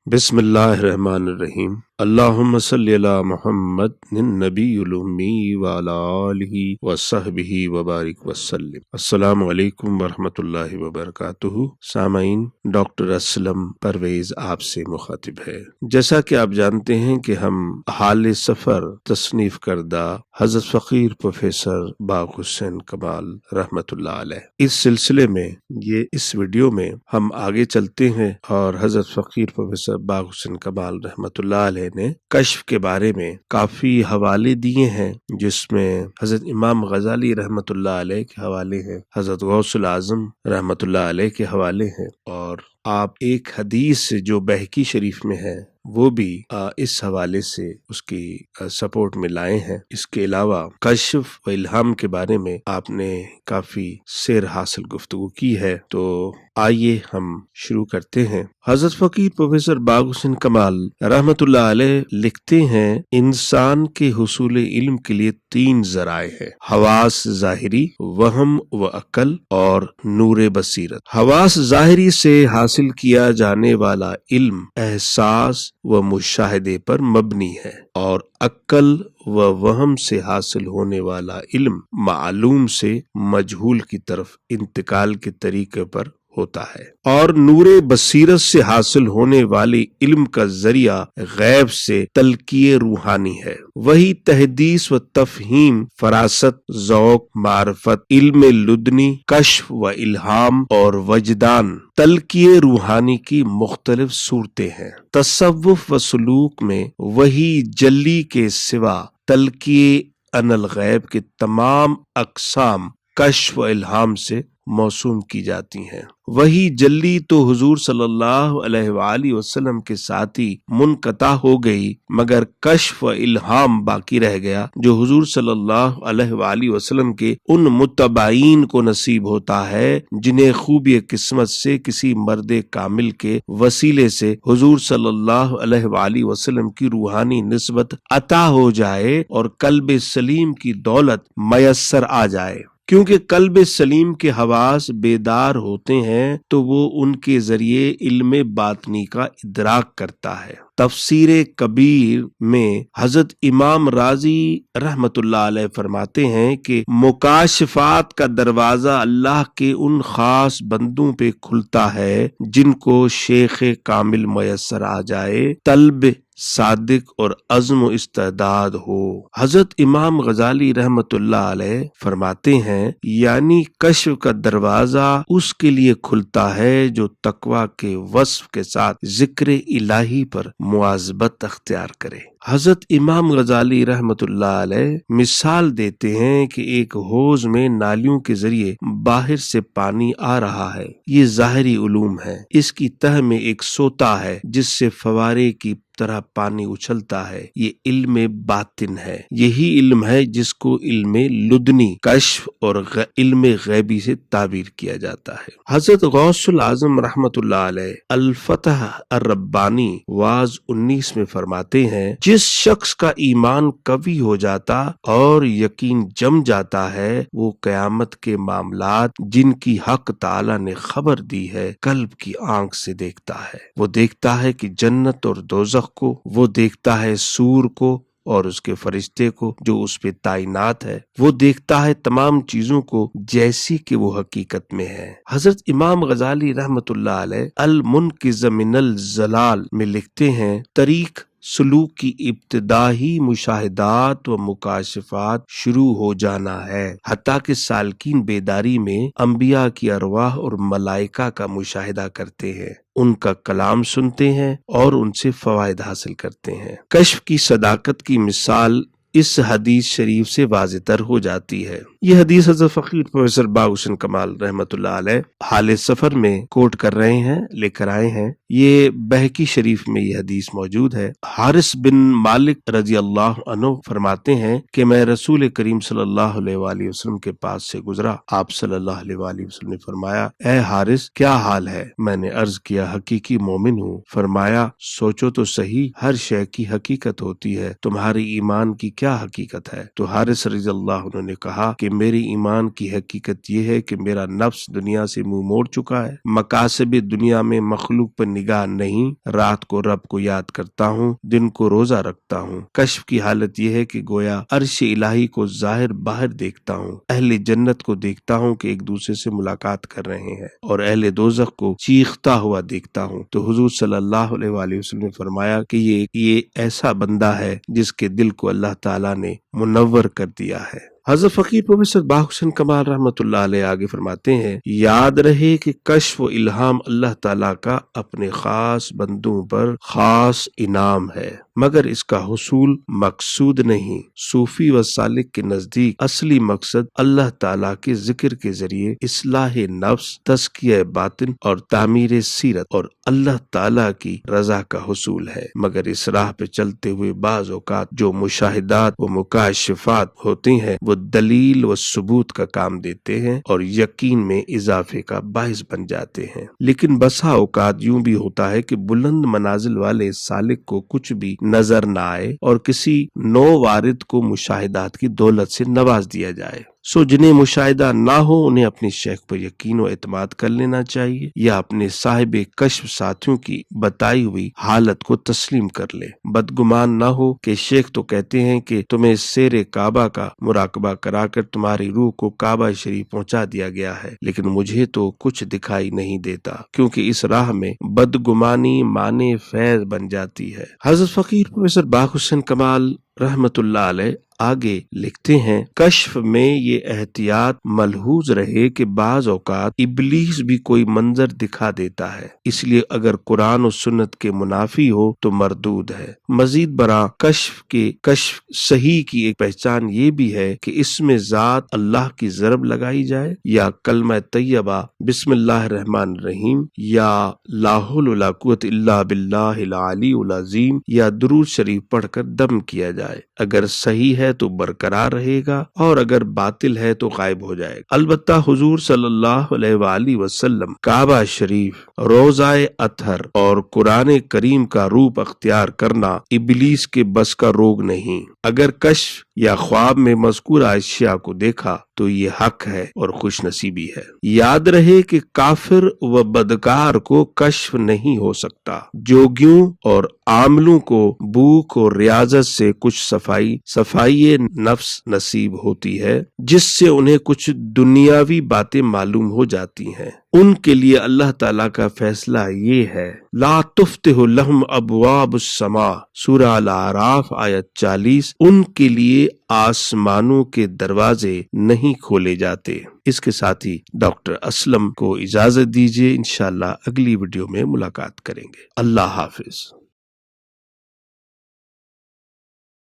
बिस्मिल्लाहिर्रहमानिर्रहीम। अल्लाहुम्मा सल्लि अला मुहम्मद नबीयुल उम्मी व अला आलिहि व सहबिहि व बारिक वसल्लम। अस्सलामु अलैकुम व रहमतुल्लाहि व बरकातुहू। सामाईन, डॉक्टर असलम परवेज आपसे मुखातिब है। जैसा कि आप जानते हैं कि हम हाल सफर तसनीफ करदा हजरत फकीर प्रोफेसर बाग हुसैन कमाल रहमतुल्लाह अलैह इस सिलसिले में इस वीडियो में हम आगे चलते हैं और हजरत फकीर प्रोफेसर बाग हुसैन कमाल रहमतुल्लाह अलैह ने कश्फ के बारे में काफी हवाले दिए हैं, जिसमें हजरत इमाम गजाली रहमतुल्लाह अलैह के हवाले हैं, हजरत गौसुल आजम रहमतुल्लाह अलैह के हवाले हैं, और आप एक हदीस जो बहकी शरीफ में है वो भी इस हवाले से उसकी सपोर्ट में लाए हैं। इसके अलावा कश्फ व इल्हाम के बारे में आपने काफी सैर हासिल गुफ्तगू की है, तो आइए हम शुरू करते हैं। हजरत फकीर प्रोफेसर बाग हुसैन कमाल रहमतुल्लाह अलैह लिखते हैं, इंसान के हुसूल इल्म के लिए 3 जराए हैं: हवास ज़ाहिरी, वहम व अकल और नूर बसीरत। हवास ज़ाहिरी से हासिल किया जाने वाला इल्म एहसास व मुशाहिदे पर मबनी है, और अक्ल व वहम से हासिल होने वाला इल्म मालूम से मजहूल की तरफ इंतकाल के तरीके पर होता है, और नूरे बसीरत से हासिल होने वाले इल्म का जरिया गैब से तलकिए रूहानी है। वही तहदीस व तफहीम, फरासत, ज़ौक, मारफत, इल्म लुदनी, कश्फ व इल्हाम और वजदान तलकिए रूहानी की मुख्तलिफ सूरतें हैं। तसव्वुफ व सुलूक में वही जल्ली के सिवा तलकिए अनल गैब के तमाम अक़साम कश्फ व इल्हाम से मौसूम की जाती हैं। वही जल्ली तो हुजूर सल्लल्लाहु अलैहि वसल्लम के साथ ही मुनक़ता हो गई, मगर कश्फ व इल्हाम बाकी रह गया, जो हुजूर सल्लल्लाहु अलैहि वसल्लम के उन मुत्तबाइन को नसीब होता है जिन्हें खूबी किस्मत से किसी मर्द कामिल के वसीले से हुजूर सल्लल्लाहु अलैहि वसल्लम की रूहानी निस्बत अता हो जाए और कल्ब सलीम की दौलत मयस्सर आ जाए। क्योंकि कल्ब सलीम के हवास बेदार होते हैं तो वो उनके जरिए इल्म बातनी का इदराक करता है। तफसीर कबीर में हजरत इमाम राजी रहमतुल्लाह अलैह फरमाते हैं कि मुकाशफात का दरवाजा अल्लाह के उन खास बंदों पे खुलता है जिनको शेख कामिल मयस्सर आ जाए, तलब सादिक और अज़्म इस्तेदाद हो। हजरत इमाम गजाली रहमतुल्लाह अलैह फरमाते हैं, यानी कश्फ का दरवाजा उसके लिए खुलता है जो तकवा के वस्फ के साथ जिक्र इलाही पर मुआज़बत अख्तियार करे। हजरत इमाम गजाली रहमतुल्लाह अलैह मिसाल देते हैं कि एक हौज में नालियों के जरिए बाहर से पानी आ रहा है, ये ज़ाहिरी उलूम है। इसकी तह में एक सोता है जिससे फवारे की तरह पानी उछलता है, ये इल्म बातिन है। यही इल्म है जिसको इल्म लुदनी, कश्फ और इल्म गैबी से ताबीर किया जाता है। हजरत गौसुल आजम रहमतुल्लाह अलैह अल फतह अर रब्बानी वाज 19 में फरमाते हैं, जिस शख्स का ईमान कवी हो जाता और यकीन जम जाता है, वो कयामत के मामलात जिनकी हक ताला ने खबर दी है कल्ब की आंख से देखता है। वो देखता है कि जन्नत और दोज़ख को, वो देखता है सूर को और उसके फरिश्ते को जो उस पे ताइनात है, वो देखता है तमाम चीजों को जैसी कि वो हकीकत में है। हजरत इमाम गजाली रहमतुल्लाह अलैह अल मुनकिज़ मिनल ज़लाल में लिखते हैं, तरीक सलूक की इब्तिदाई मुशाहिदात व मुकाशफात शुरू हो जाना है, हत्ता कि सालकीन बेदारी में अंबिया की अरवाह और मलाइका का मुशाहिदा करते हैं, उनका कलाम सुनते हैं और उनसे फवायद हासिल करते हैं। कश्फ की सदाकत की मिसाल इस हदीस शरीफ से वाज़ेतर हो जाती है। यह हदीस हज़रत फकीर प्रोफेसर बाग हुसैन कमाल रहमतुल्लाह अलैह हाल सफर में कोट कर रहे हैं, लेकर आए हैं। ये बहकी शरीफ में यह हदीस मौजूद है। हारिस बिन मालिक रजी अल्लाह अन्हु फरमाते हैं कि मैं रसूल करीम सल्लल्लाहु अलैहि वसल्लम के पास से गुजरा। आप सल्लल्लाहु अलैहि वसल्लम ने फरमाया, ए हारिस, क्या हाल है? मैंने अर्ज किया, हकीकी मोमिन हूँ। फरमाया, सोचो तो सही, हर शय की हकीकत होती है, तुम्हारे ईमान की क्या हकीकत है? तो हारिस रज़ियल्लाहु अन्हु ने कहा कि मेरी ईमान की हकीकत ये है कि मेरा नफ्स दुनिया से मुंह मोड़ चुका है, मकासब दुनिया में मखलूक पर نگاہ نہیں، رات کو رب کو یاد کرتا ہوں، دن کو روزہ رکھتا ہوں۔ کشف کی حالت یہ ہے کہ گویا عرش الہی کو ظاہر باہر دیکھتا ہوں، اہل جنت کو دیکھتا ہوں کہ ایک دوسرے سے ملاقات کر رہے ہیں، اور اہل دوزخ کو چیختا ہوا دیکھتا ہوں۔ تو حضور صلی اللہ علیہ وآلہ وسلم نے فرمایا کہ یہ ایسا بندہ ہے جس کے دل کو اللہ تعالیٰ نے منور کر دیا ہے۔ حضرت فقیر پروفیسر باہ حسین کمال رحمۃ اللہ علیہ آگے فرماتے ہیں، یاد رہے کہ کشف و الہام اللہ تعالیٰ کا اپنے خاص بندوں پر خاص انعام ہے، مگر اس کا حصول مقصود نہیں۔ صوفی و سالک کے نزدیک اصلی مقصد اللہ تعالیٰ کے ذکر کے ذریعے اصلاح نفس، تزکیہ باطن اور تعمیر سیرت اور اللہ تعالیٰ کی رضا کا حصول ہے۔ مگر اس راہ پہ چلتے ہوئے بعض اوقات جو مشاہدات و مکاشفات ہوتی ہیں وہ دلیل و ثبوت کا کام دیتے ہیں اور یقین میں اضافے کا باعث بن جاتے ہیں۔ لیکن بسا اوقات یوں بھی ہوتا ہے کہ بلند منازل والے سالک کو کچھ بھی نظر نہ آئے اور کسی نو وارد کو مشاہدات کی دولت سے نواز دیا جائے۔ سو جنہیں مشاہدہ نہ ہو انہیں اپنی شیخ پر یقین و اعتماد کر لینا چاہیے، یا اپنے صاحب کشف ساتھیوں کی بتائی ہوئی حالت کو تسلیم کر لے۔ بدگمان نہ ہو کہ شیخ تو کہتے ہیں کہ تمہیں سیر کعبہ کا مراقبہ کرا کر تمہاری روح کو کعبہ شریف پہنچا دیا گیا ہے، لیکن مجھے تو کچھ دکھائی نہیں دیتا، کیونکہ اس راہ میں بدگمانی معنی فیض بن جاتی ہے۔ حضرت فقیر پروفیسر باہ حسین کمال رحمت اللہ علیہ آگے لکھتے ہیں، کشف میں یہ احتیاط ملحوظ رہے کہ بعض اوقات ابلیس بھی کوئی منظر دکھا دیتا ہے، اس لیے اگر قرآن و سنت کے منافی ہو تو مردود ہے۔ مزید برآں کشف صحیح کی ایک پہچان یہ بھی ہے کہ اس میں ذات اللہ کی ضرب لگائی جائے، یا کلمہ طیبہ بسم اللہ الرحمن الرحیم، یا لا حول ولا قوت الا باللہ العلی العظیم، یا درود شریف پڑھ کر دم کیا جائے۔ اگر صحیح ہے تو برقرار رہے گا اور اگر باطل ہے تو غائب ہو جائے گا۔ البتہ حضور صلی اللہ علیہ وآلہ وسلم کعبہ شریف، روضہ اطہر اور قرآن کریم کا روپ اختیار کرنا ابلیس کے بس کا روگ نہیں۔ اگر کشف یا خواب میں مذکورہ اشیاء کو دیکھا تو یہ حق ہے اور خوش نصیبی ہے۔ یاد رہے کہ کافر و بدکار کو کشف نہیں ہو سکتا، جوگیوں اور عاملوں کو بھوک اور ریاضت سے کچھ صفائی نفس نصیب ہوتی ہے، جس سے انہیں کچھ دنیاوی باتیں معلوم ہو جاتی ہیں۔ ان کے لیے اللہ تعالیٰ کا فیصلہ یہ ہے، لا تفتح لہم ابواب السماء، سورہ الاعراف آیت 40، ان کے لیے آسمانوں کے دروازے نہیں کھولے جاتے۔ اس کے ساتھ ہی ڈاکٹر اسلم کو اجازت دیجیے، انشاءاللہ اگلی ویڈیو میں ملاقات کریں گے۔ اللہ حافظ۔